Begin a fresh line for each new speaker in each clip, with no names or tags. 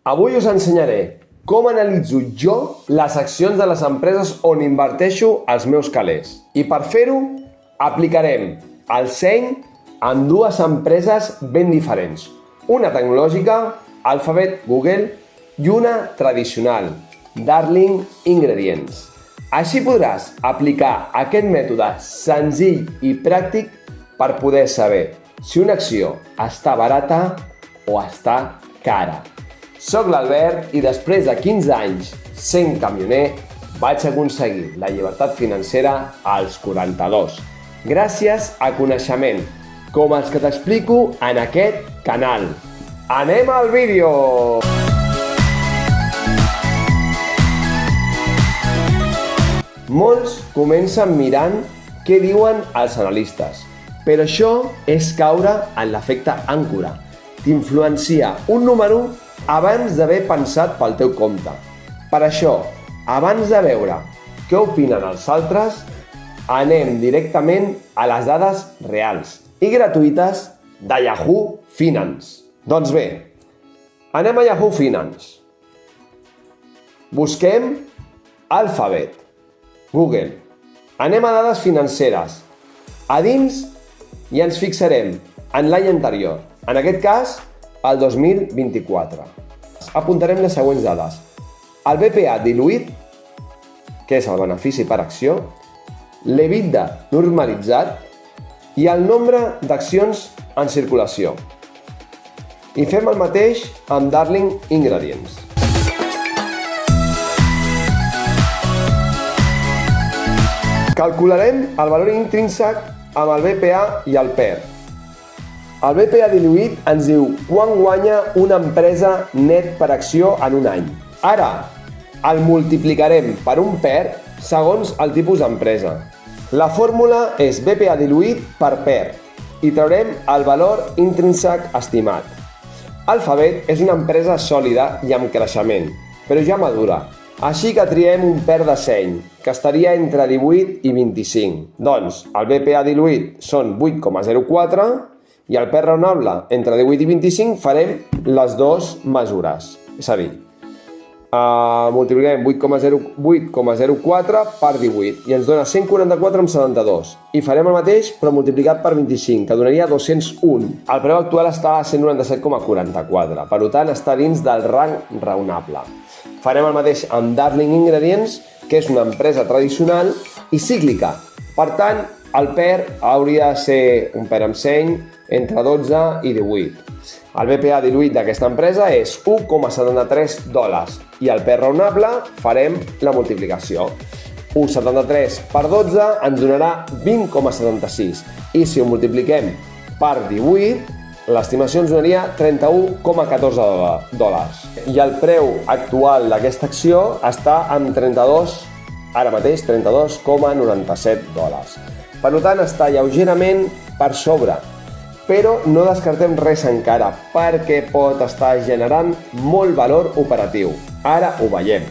Avui us ensenyaré com analitzo jo les accions de les empreses on inverteixo els meus calés. I per fer-ho, aplicarem el seny en dues empreses ben diferents. Una tecnològica, Alphabet, Google, i una tradicional, Darling Ingredients. Així podràs aplicar aquest mètode senzill i pràctic per poder saber si una acció està barata o està cara. Soc l'Albert i després de 15 anys sent camioner vaig aconseguir la llibertat financera als 42, gràcies a coneixement com els que t'explico en aquest canal. Anem al vídeo! Molts comencen mirant què diuen els analistes, però això és caure en l'efecte àncora. T'influencia un número abans d'haver pensat pel teu compte. Per això, abans de veure què opinen els altres, anem directament a les dades reals i gratuïtes de Yahoo Finance. Doncs bé, anem a Yahoo Finance. Busquem Alphabet, Google. Anem a dades financeres. A dins i ens fixarem en l'any anterior, en aquest cas, el 2024. Apuntarem les següents dades. El BPA diluït, que és el benefici per acció, l'EBITDA normalitzat i el nombre d'accions en circulació. I fem el mateix amb Darling Ingredients. Calcularem el valor intrínsec amb el BPA i el PER. El BPA diluït ens diu quant guanya una empresa net per acció en un any. Ara, el multiplicarem per un PER segons el tipus d'empresa. La fórmula és BPA diluït per PER i traurem el valor intrínsec estimat. Alphabet és una empresa sòlida i amb creixement, però ja madura. Així que triem un PER de seny, que estaria entre 18 i 25. Doncs el BPA diluït són 8,04 i el PER raonable entre 18 i 25 farem les dues mesures. És a dir, multipliquem 8,04 per 18 i ens dona 144,72. I farem el mateix però multiplicat per 25, que donaria 201. El preu actual està a 197,44, per tant està dins del rang raonable. Farem el mateix amb Darling Ingredients, que és una empresa tradicional i cíclica. Per tant, el PER hauria de ser un PER amb seny entre 12 i 18. El BPA diluït d'aquesta empresa és $1,73 i el PER raonable farem la multiplicació. 1,73 per 12 ens donarà 20,76 i si ho multipliquem per 18, l'estimació ens donaria $31,14. I el preu actual d'aquesta acció està en ara mateix 32,97. Per tant, està lleugerament per sobre, però no descartem res encara, perquè pot estar generant molt valor operatiu. Ara ho veiem.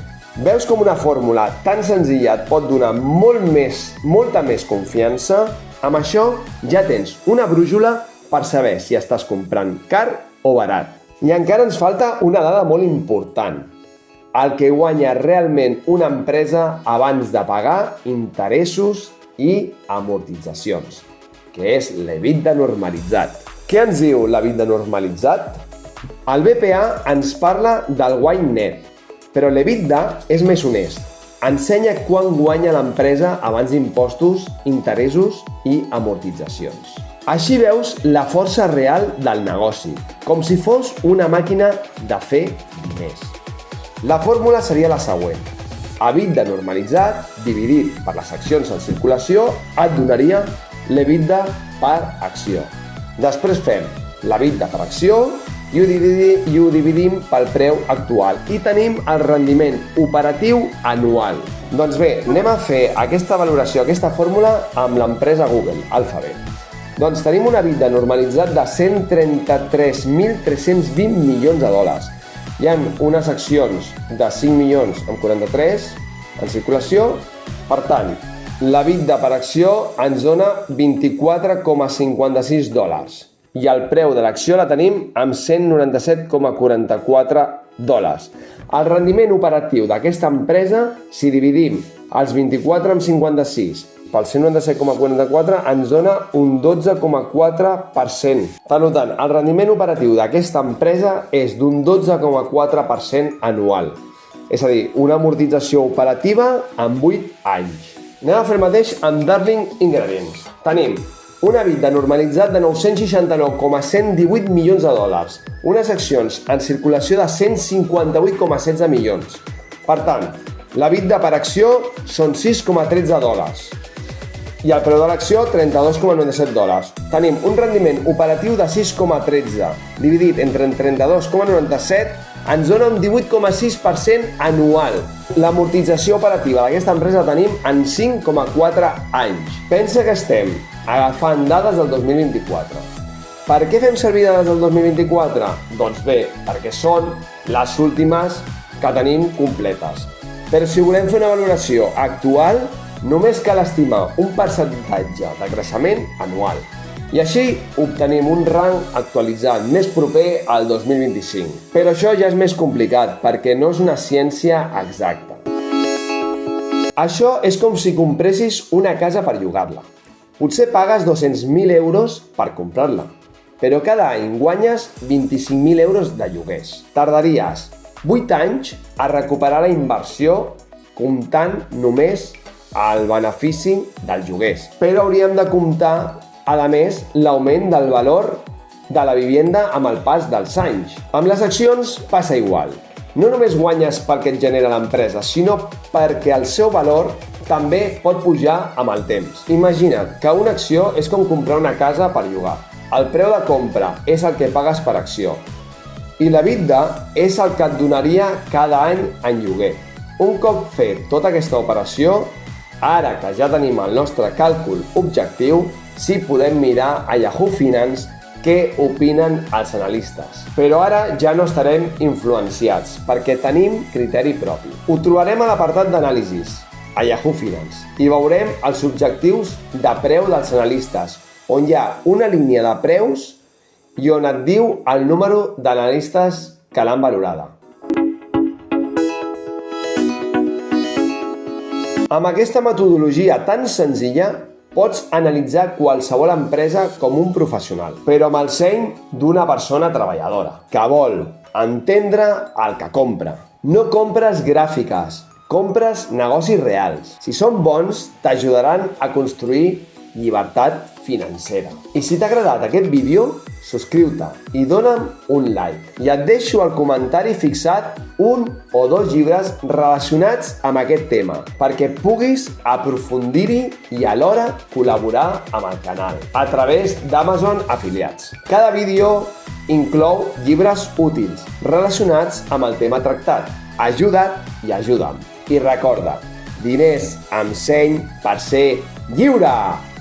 Veus com una fórmula tan senzilla et pot donar molta més confiança? Amb això ja tens una brúixola per saber si estàs comprant car o barat. I encara ens falta una dada molt important. El que guanya realment una empresa abans de pagar interessos i amortitzacions, que és l'EBITDA normalitzat. Què ens diu l'EBITDA normalitzat? El BPA ens parla del guany net, però l'EBITDA és més honest. Ensenya quant guanya l'empresa abans d'impostos, interessos i amortitzacions. Així veus la força real del negoci, com si fos una màquina de fer diners. La fórmula seria la següent. EBITDA normalitzat dividit per les accions en circulació et donaria l'EBITDA per acció. Després fem l'EBITDA per acció i ho dividim pel preu actual i tenim el rendiment operatiu anual. Doncs bé, anem a fer aquesta valoració, aquesta fórmula amb l'empresa Google, Alphabet. Doncs tenim un EBITDA normalitzat de $133.320 milions. Hi ha unes accions de 5.043 en circulació. Per tant, l'EBITDA per acció ens dona $24,56 i el preu de l'acció la tenim amb $197,44. $. El rendiment operatiu d'aquesta empresa, si dividim els 24 amb 56 pel 197,44, ens dona un 12,4%. Per tant, el rendiment operatiu d'aquesta empresa és d'un 12,4% anual. És a dir, una amortització operativa en 8 anys. Anem a fer el mateix amb Darling Ingredients. Tenim un EBITDA normalitzat de $969,118 milions, unes accions en circulació de 158,16 milions. Per tant, l'EBITDA per acció són $6,13 i el preu de l'acció $32,97. Tenim un rendiment operatiu de 6,13 dividit entre 32,97 ens dona un 18,6% anual. L'amortització operativa d'aquesta empresa la tenim en 5,4 anys. Pensa que estem agafant dades del 2024. Per què fem servir dades del 2024? Doncs bé, perquè són les últimes que tenim completes. Però si volem fer una valoració actual, només cal estimar un percentatge de creixement anual. I així obtenim un rang actualitzat més proper al 2025. Però això ja és més complicat perquè no és una ciència exacta. Això és com si compressis una casa per llogar-la. Potser pagues 200.000 euros per comprar-la, però cada any guanyes 25.000 euros de lloguers. Tardaries 8 anys a recuperar la inversió comptant només el benefici dels lloguers. Però hauríem de comptar, a més, l'augment del valor de la vivenda amb el pas dels anys. Amb les accions passa igual. No només guanyes pel que et genera l'empresa, sinó perquè el seu valor també pot pujar amb el temps. Imagina't que una acció és com comprar una casa per llogar. El preu de compra és el que pagues per acció i l'EBITDA és el que et donaria cada any en lloguer. Un cop fet tota aquesta operació, ara que ja tenim el nostre càlcul objectiu, sí podem mirar a Yahoo Finance què opinen els analistes. Però ara ja no estarem influenciats, perquè tenim criteri propi. Ho trobarem a l'apartat d'anàlisis, a Yahoo Finance, i veurem els objectius de preu dels analistes, on hi ha una línia de preus i on et diu el número d'analistes que l'han valorada. Amb aquesta metodologia tan senzilla, pots analitzar qualsevol empresa com un professional, però amb el seny d'una persona treballadora, que vol entendre el que compra. No compres gràfiques, compres negocis reals. Si són bons, t'ajudaran a construir llibertat financera. I si t'ha agradat aquest vídeo, subscriu-te i dona'm un like. I et deixo al comentari fixat 1 o 2 llibres relacionats amb aquest tema, perquè puguis aprofundir-hi i alhora col·laborar amb el canal a través d'Amazon Afiliats. Cada vídeo inclou llibres útils relacionats amb el tema tractat. Ajuda't i ajuda'm. I recorda, diners amb seny per ser lliure!